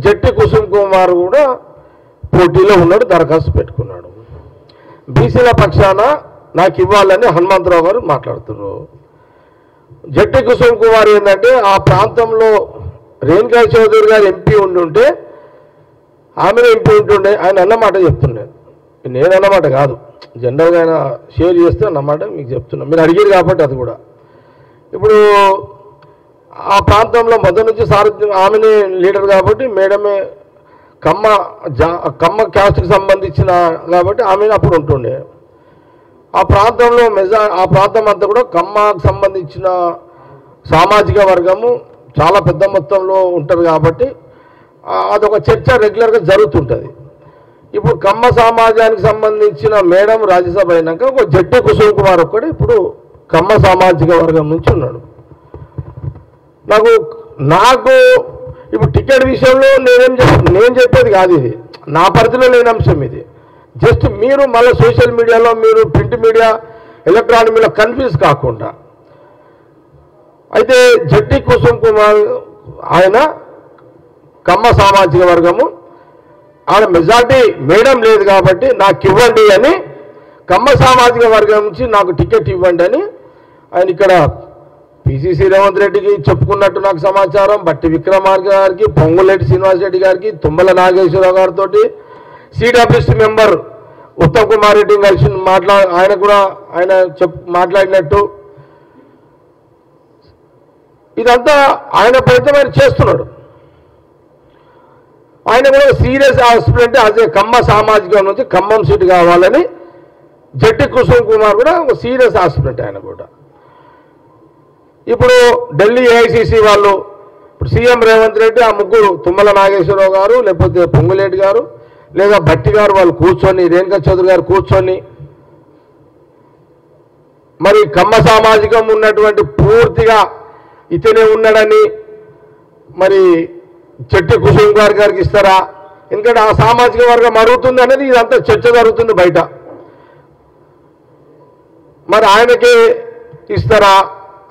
జట్టి కుసుమ్ కుమార్ కూడా పోటీలో ఉన్నాడు, దరఖాస్తు పెట్టుకున్నాడు. బీసీల పక్షాన నాకు ఇవ్వాలని హనుమంతరావు గారు మాట్లాడుతున్నారు. జట్టి కుసుమ్ కుమార్ ఏంటంటే ఆ ప్రాంతంలో రేణుకా చౌదరి గారు ఎంపీ ఉండుంటే ఆమె ఎంపీ ఉంటుండే, ఆయన అన్నమాట చెప్తున్నాను, నేను అన్నమాట కాదు, జనరల్గా ఆయన షేర్ చేస్తే అన్నమాట మీకు చెప్తున్నా, మీరు అడిగారు కాబట్టి. అది కూడా ఇప్పుడు ఆ ప్రాంతంలో మొదటి నుంచి సారథ్యం ఆమెనే లీడర్ కాబట్టి మేడమే కమ్మ క్యాస్ట్కి సంబంధించిన కాబట్టి ఆమె అప్పుడు ఉంటుండే. ఆ ప్రాంతంలో ఆ ప్రాంతం అంతా కూడా కమ్మకు సంబంధించిన సామాజిక వర్గము చాలా పెద్ద మొత్తంలో ఉంటారు కాబట్టి అదొక చర్చ రెగ్యులర్గా జరుగుతుంటుంది. ఇప్పుడు కమ్మ సమాజానికి సంబంధించిన మేడం రాజ్యసభ అయినాక ఒక జట్టి కుసుమ్ కుమార్ ఒక్కడే ఇప్పుడు కమ్మ సామాజిక వర్గం నుంచి ఉన్నాడు. నాకు ఇప్పుడు టికెట్ విషయంలో నేను చెప్పేది కాదు, ఇది నా పరిధిలో లేని అంశం. ఇది జస్ట్ మీరు మళ్ళీ సోషల్ మీడియాలో మీరు print media electronic media confuse కాకుండా. అయితే జట్టి కుసుమ్ కుమార్ ఆయన కమ్మ సామాజిక వర్గము, ఆయన మెజార్టీ మేడం లేదు కాబట్టి నాకు ఇవ్వండి అని, కమ్మ సామాజిక వర్గం నుంచి నాకు టికెట్ ఇవ్వండి అని ఆయన ఇక్కడ పిసిసి రేవంత్ రెడ్డికి చెప్పుకున్నట్టు నాకు సమాచారం. బట్టి విక్రమార్క గారికి, పొంగులేటి శ్రీనివాసరెడ్డి గారికి, తుమ్మల నాగేశ్వరరావు గారితో సిడబ్ల్యూసి మెంబర్ ఉత్తమ్ కుమార్ రెడ్డిని కలిసి ఆయన కూడా మాట్లాడినట్టు ఇదంతా ఆయన ప్రయత్నం చేస్తున్నాడు. ఆయన కూడా సీరియస్ ఆస్పిరెంట్ అదే కమ్మ సామాజికం నుంచి ఖమ్మం సీటు కావాలని జట్టి కుసుమ్ కుమార్ కూడా ఒక సీరియస్ ఆస్పిరెంట్ ఆయన కూడా. ఇప్పుడు ఢిల్లీ ఏఐసిసి వాళ్ళు, ఇప్పుడు సీఎం రేవంత్ రెడ్డి ఆ ముగ్గురు తుమ్మల నాగేశ్వరరావు గారు లేకపోతే పొంగులేటి గారు లేదా భట్టి గారు వాళ్ళు కూర్చొని, రేణుకా చౌదరి గారు కూర్చొని మరి కమ్మ సామాజికం ఉన్నటువంటి పూర్తిగా ఇతనే ఉన్నాడని మరి జట్టి కుసుమ్ కుమార్ గారికి ఇస్తారా, ఎందుకంటే ఆ సామాజిక వర్గం అడుగుతుంది అనేది ఇదంతా చర్చ జరుగుతుంది బయట. మరి ఆయనకే ఇస్తారా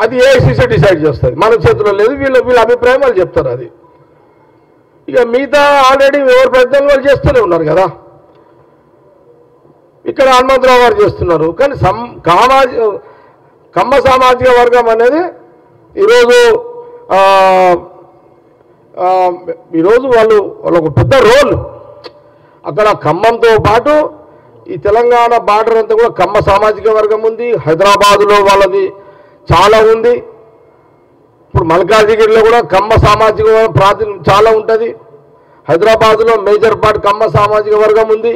అది ఏఐసిసి డిసైడ్ చేస్తుంది, మన చేతిలో లేదు. వీళ్ళ అభిప్రాయం వాళ్ళు చెప్తారు. అది ఇక మిగతా ఆల్రెడీ ఎవరు ప్రయత్నం వాళ్ళు చేస్తూనే ఉన్నారు కదా. ఇక్కడ హనుమంతరావు గారు చేస్తున్నారు. కానీ కమ్మ సామాజిక వర్గం అనేది ఈరోజు వాళ్ళు ఒక పెద్ద రోల్ అక్కడ ఖమ్మంతో పాటు ఈ తెలంగాణ బార్డర్ అంతా కూడా కమ్మ సామాజిక వర్గం ఉంది. హైదరాబాదులో వాళ్ళది చాలా ఉంది. ఇప్పుడు మల్కాజిగిరిలో కూడా కమ్మ సామాజిక ప్రాతినిధ్యం చాలా ఉంటుంది. హైదరాబాద్లో మేజర్ పార్ట్ కమ్మ సామాజిక వర్గం ఉంది.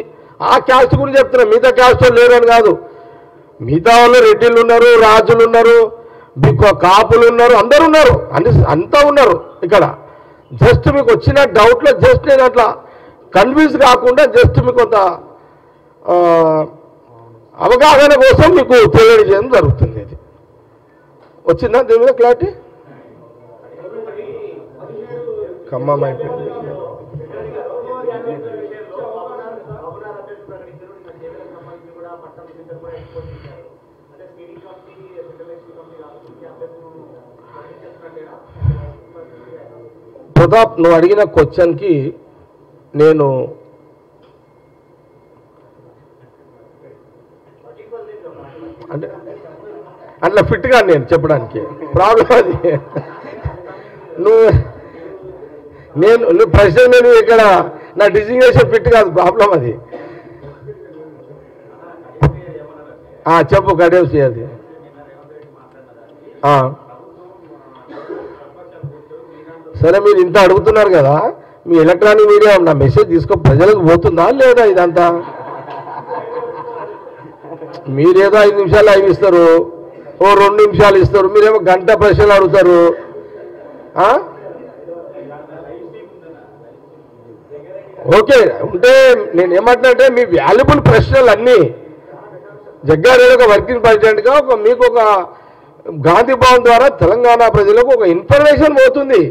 ఆ క్యాస్ట్ గురించి చెప్తున్నా, మిగతా క్యాస్ట్ లేరని కాదు. మిగతా వాళ్ళు రెడ్డిలు ఉన్నారు, రాజులు ఉన్నారు, కాపులు ఉన్నారు, అందరు ఉన్నారు, అంతా ఉన్నారు ఇక్కడ. జస్ట్ మీకు వచ్చిన డౌట్లో జస్ట్ నేను అట్లా కన్ఫ్యూజ్ కాకుండా జస్ట్ మీకు కొంత అవగాహన కోసం మీకు తెలియజేయడం జరుగుతుంది. ఇది వచ్చిందా దీని మీద క్లారిటీ? ఖమ్మం అయిపోయింది. ప్రతాప్, నువ్వు అడిగిన క్వశ్చన్కి నేను అంటే అట్లా ఫిట్గా నేను చెప్పడానికి ప్రాబ్లం అది. నువ్వు ప్రశ్న నేను ఇక్కడ నా డిజిగ్నేషన్ ఫిట్ కాదు, ప్రాబ్లం అది. చెప్పు కడేసి అది. సరే, మీరు ఇంత అడుగుతున్నారు కదా, మీ ఎలక్ట్రానిక్ మీడియా నా మెసేజ్ ప్రజలకు పోతుందా లేదా? ఇదంతా మీరేదో 5 నిమిషాలు లైవ్ ఇస్తారు, ఓ 2 నిమిషాలు ఇస్తారు, మీరేమో గంట ప్రశ్నలు అడుగుతారు. ఓకే ఉంటే నేను ఏమంటున్నానంటే మీ వాల్యుబుల్ ప్రశ్నలు అన్నీ జగ్గారెడ్డి ఒక వర్కింగ్ ప్రెసిడెంట్గా మీకు ఒక గాంధీ భవన్ ద్వారా తెలంగాణ ప్రజలకు ఒక ఇన్ఫర్మేషన్ పోతుంది.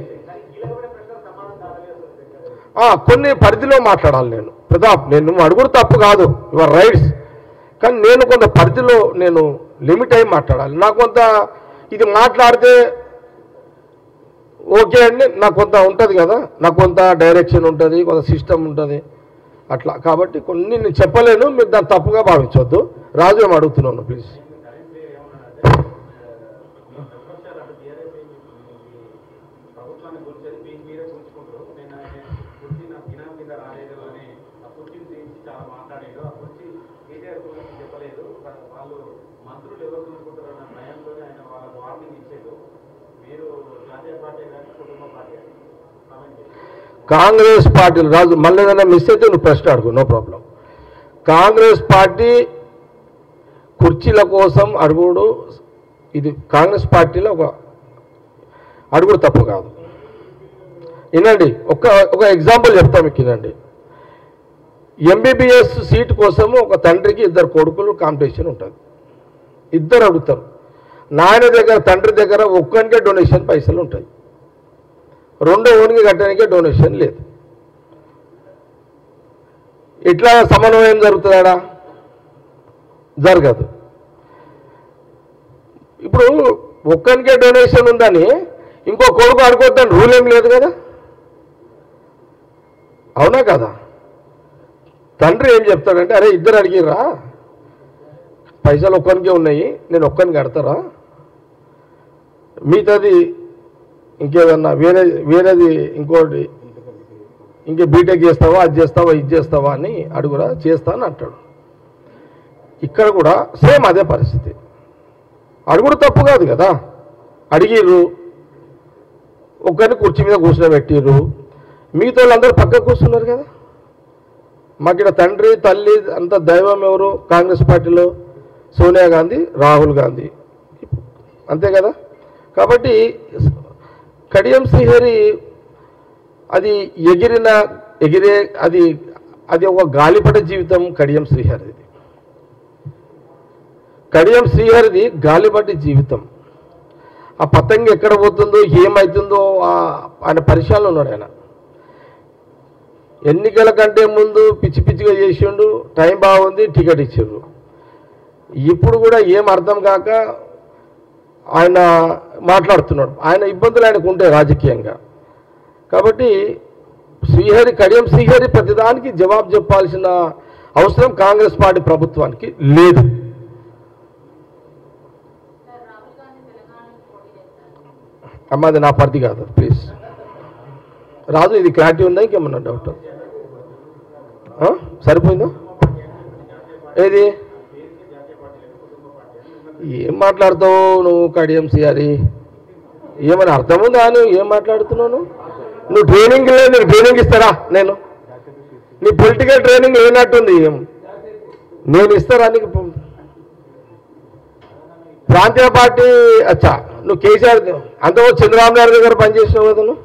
కొన్ని పరిధిలో మాట్లాడాలి నేను ప్రతాప్, నేను అడుగుడు తప్పు కాదు, యువర్ రైట్స్, కానీ నేను కొంత పరిధిలో నేను లిమిట్ అయి మాట్లాడాలి. నాకు కొంత ఇది మాట్లాడితే ఓకే అండి, నాకు కొంత ఉంటుంది కదా, నాకు కొంత డైరెక్షన్ ఉంటుంది, కొంత సిస్టమ్ ఉంటుంది అట్లా. కాబట్టి కొన్ని నేను చెప్పలేను, మీరు దాన్ని తప్పుగా భావించవద్దు. రాజు ఏం అడుగుతున్నాను ప్లీజ్. కాంగ్రెస్ పార్టీ రాజు మళ్ళీ ఏదైనా మిస్ అయితే నువ్వు ప్రశ్న అడుగు, నో ప్రాబ్లం. కాంగ్రెస్ పార్టీ కుర్చీల కోసం అడుగుడు, ఇది కాంగ్రెస్ పార్టీలో ఒక అడుగుడు తప్పు కాదు. వినండి, ఒక ఎగ్జాంపుల్ చెప్తాం మీకు, వినండి. ఎంబీబీఎస్ సీట్ కోసము ఒక తండ్రికి 2 కొడుకులు కాంపిటీషన్ ఉంటుంది. 2 అడుగుతారు. నాయన దగ్గర తండ్రి దగ్గర ఒక్కనికే డొనేషన్ పైసలు ఉంటాయి, 2 ఓనికి కట్టడానికే డొనేషన్ లేదు. ఇట్లా సమన్వయం జరుగుతుందా? జరగదు. ఇప్పుడు ఒక్కనికే డొనేషన్ ఉందని ఇంకో కొడుకు అడుకోద్దని రూల్ ఏం లేదు కదా, అవునా కదా? తండ్రి ఏం చెప్తాడంటే, అరే 2 అడిగిర్రా, పైసలు ఒక్కనికే ఉన్నాయి, నేను ఒక్కని కడతారా, మిగతాది ఇంకేదన్నా వేరేది ఇంకోటి ఇంకే బీటెక్ చేస్తావా, అది చేస్తావా, ఇది చేస్తావా అని అడుగురా, చేస్తా అని అంటాడు. ఇక్కడ కూడా సేమ్ అదే పరిస్థితి. అడుగుడు తప్పు కాదు కదా, అడిగిర్రు, ఒక్కరిని కుర్చీ మీద కూర్చోబెట్టిర్రు, మిగతా వాళ్ళందరూ పక్క కూర్చున్నారు కదా. మాకు ఇక్కడ తండ్రి తల్లి అంత దైవం ఎవరు కాంగ్రెస్ పార్టీలో? సోనియా గాంధీ, రాహుల్ గాంధీ, అంతే కదా. కాబట్టి కడియం శ్రీహరి అది ఎగిరే అది ఒక గాలిపట జీవితం. కడియం శ్రీహరిది గాలిపట జీవితం. ఆ పతంగి ఎక్కడ పోతుందో ఏమవుతుందో ఆయన పరిశీలన ఉన్నాడు. ఆయన ఎన్నికల కంటే ముందు పిచ్చి పిచ్చిగా చేసిండు, టైం బాగుంది, టికెట్ ఇచ్చిండ్రు. ఇప్పుడు కూడా ఏం అర్థం కాక ఆయన మాట్లాడుతున్నాడు. ఆయన ఇబ్బందులు ఆయనకు ఉంటాయి రాజకీయంగా. కాబట్టి కడియం శ్రీహరి ప్రతిదానికి జవాబు చెప్పాల్సిన అవసరం కాంగ్రెస్ పార్టీ ప్రభుత్వానికి లేదు. అమ్మ అది నా పరిధి కాదు ప్లీజ్. రాజు ఇది క్లారిటీ ఉందా, ఇంకేమన్నా డౌట్? సరిపోయిందా? ఏది ఏం మాట్లాడతావు నువ్వు కడియం శ్రీహరి? ఏమైనా అర్థం ఉందా? నువ్వు ఏం మాట్లాడుతున్నావు? నువ్వు ట్రైనింగ్ లేదు, నీకు ట్రైనింగ్ ఇస్తారా? నీ పొలిటికల్ ట్రైనింగ్ లేనట్టుంది. నేను ఇస్తారా నీకు? ప్రాంతీయ పార్టీ అచ్చా, నువ్వు కేసీఆర్ అంతకుముందు చంద్రబాబు నాయుడు దగ్గర పనిచేసినావు కదా నువ్వు.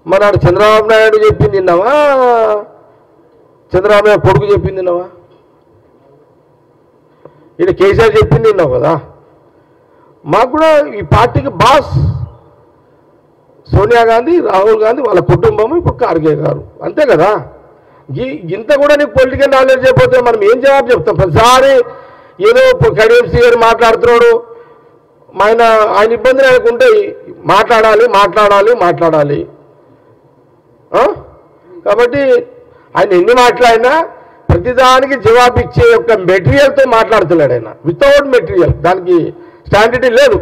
మరి నాడు చంద్రబాబు నాయుడు చెప్పింది విన్నావా, చంద్రబాబు నాయుడు కొడుకు చెప్పింది విన్నావా? ఈయన కేసీఆర్ చెప్పింది విన్నావు కదా. మాకు కూడా ఈ పార్టీకి బాస్ సోనియా గాంధీ, రాహుల్ గాంధీ, వాళ్ళ కుటుంబం, ఇప్పుడు ఖార్గే గారు, అంతే కదా. ఇంత కూడా నీకు పొలిటికల్ నాలెడ్జ్ అయిపోతే మనం ఏం జవాబు చెప్తాం? ప్రతిసారి ఏదో కడియం శ్రీహరి మాట్లాడుతున్నాడు, ఆయన ఇబ్బందులు ఆయనకు ఉంటాయి, మాట్లాడాలి. కాబట్టి ఆయన ఎన్ని మాట్లాడినా ప్రతిదానికి జవాబు ఇచ్చే యొక్క మెటీరియల్తో మాట్లాడుతున్నాడు ఆయన, వితౌట్ మెటీరియల్. దానికి స్టాండర్డ్ లేదు.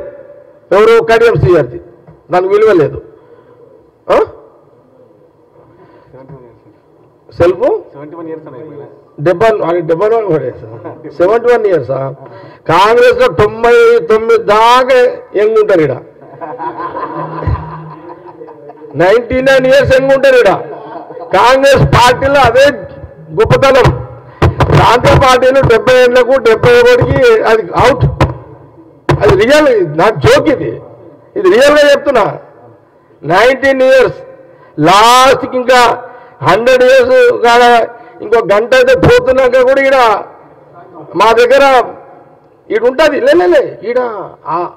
ఎవరు? కడియం శ్రీహరిది. దానికి విలువ లేదు. సెల్ఫ్ 71 ఇయర్సా? కాంగ్రెస్ లో 99 దాకా యంగ్ ఉంటారు ఇక్కడ. 99 ఇయర్స్ యంగ్ ఉంటారు ఇక్కడ. కాంగ్రెస్ పార్టీలో అదే గొప్పతనం. ప్రాంతీయ పార్టీలు 70 ఏళ్లకు 71కి అది అవుట్. అది రియల్, నాకు జోక్ ఇది రియల్గా చెప్తున్నా. 19 ఇయర్స్ లాస్ట్కి ఇంకా 100 years కాగా ఇంకో గంట అయితే పోతున్నాక కూడా ఈడ మా దగ్గర ఈడ ఉంటుంది. లేలే ఈడ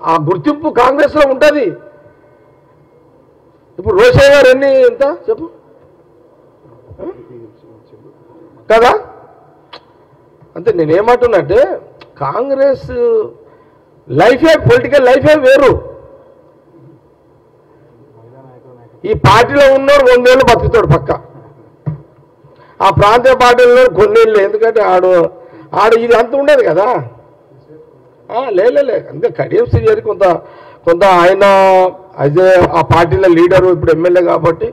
ఆ గుర్తింపు కాంగ్రెస్లో ఉంటుంది. ఇప్పుడు రోషయ్య గారు ఎంత చెప్పు కదా. అంతే నేనేమంటున్నంటే కాంగ్రెస్ లైఫే పొలిటికల్ లైఫే వేరు. ఈ పార్టీలో ఉన్నోడు 100 ఏళ్ళు బతుకుతాడు పక్క, ఆ ప్రాంతీయ పార్టీలో కొన్నేళ్ళు. ఎందుకంటే ఆడు ఇది అంత ఉండదు కదా. లేలే ఇంకా కడియం శ్రీహరి కొంత ఆయన అదే ఆ పార్టీలో లీడరు, ఇప్పుడు ఎమ్మెల్యే కాబట్టి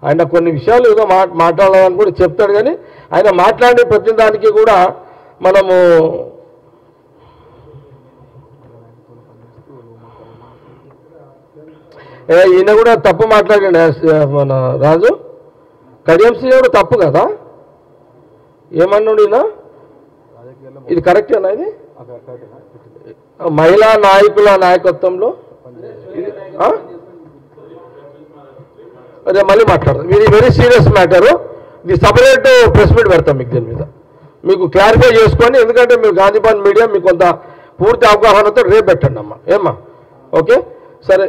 ఆయన కొన్ని విషయాలు ఏదో మాట్లాడాలని కూడా చెప్తాడు. కానీ ఆయన మాట్లాడే ప్రతి దానికి కూడా మనము ఈయన కూడా తప్పు మాట్లాడండి. మన రాజు కడియం శ్రీహరి తప్పు కదా, ఏమన్నాడు ఈయన? ఇది కరెక్టేనా? ఇది మహిళా నాయకుల నాయకత్వంలో అదే మళ్ళీ మాట్లాడదాం. ఇది వెరీ సీరియస్ మ్యాటరు. ఇది సపరేట్ ప్రెస్ మీట్ పెడతాం మీకు దీని మీద, మీకు క్లారిఫై చేసుకొని. ఎందుకంటే మీరు గాంధీభవన్ మీడియా మీకు కొంత పూర్తి అవగాహనతో రేపు పెట్టండి అమ్మా. ఏమ్మా? ఓకే సరే.